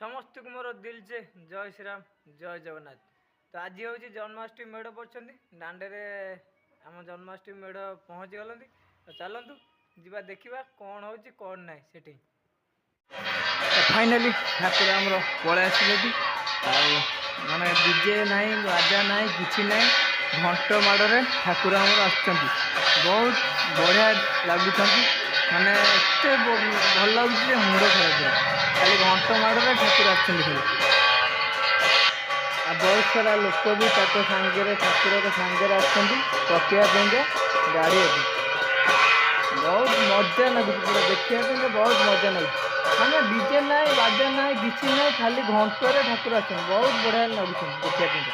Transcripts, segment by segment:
समस्त को मोर दिल से जय श्री राम जय जगन्नाथ। तो आज हूँ जन्माष्टमी मेढ़ पड़े दांडे आम जन्माष्टमी मेढ़ पहुँची गलती। तो चलतु जा देखा कौन हो कौन ना से फाइनाली ठाकुर आमर पलि आसिले माने डीजे ना बाजा ना कि ना घंट माड़े ठाकुर आमर बहुत बढ़िया लगुच माने एत भल लगुच मुंड खराब खाली घंट माड़े ठाकुर आसुँच बहुत सारा लोक भी सांगे ठाकुर सांगे आसपाई गाड़ी अच्छी बहुत मजा लगुच पूरा देखा बहुत मजा लगुच माने डीजे ना बाजा ना कि ना खाली घंटे ठाकुर आस बहुत बढ़िया लगुच देखा।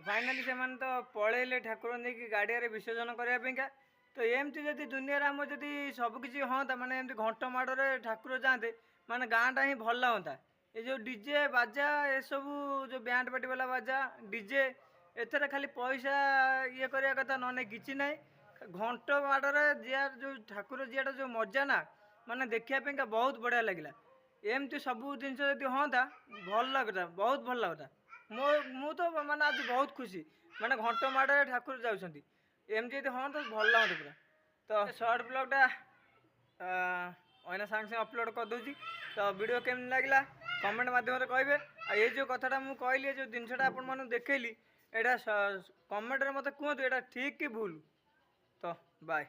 फाइनाली से तो पलैले ठाकुर नहीं गाड़िया विसर्जन करने। तो एमती जदि दुनिया आम जदि सबकि हाँ माने एमती घंट माड़े ठाकुर जाते माने गाँटा ही भल लगता। ये जो डीजे बाजा ये सब जो बैंड पार्टी वाला बाजा डीजे एथर खाली पैसा ये करने कथा ना कि ना घंट माड़े जिया जो ठाकुर जियाटा जो मजा ना माने देखापी बहुत बढ़िया लगे। एमती सब जिन हाँ भल लगता बहुत भल लगता। मु तो माने आज बहुत खुशी माने घंट माड़े ठाकुर जाऊँगी एमती हाँ तो भल लगता पूरा। तो शॉर्ट ब्लॉगटा अना सांगे सांगे अपलोड कर दूसरी। तो वीडियो केमती लगे कमेंट मध्यम कहे। ये जो कथाटा मुझे कहली जो जिनसा आपन देखली यहाँ कमेंट मत कहतु ये ठीक कि भूल। तो बाय।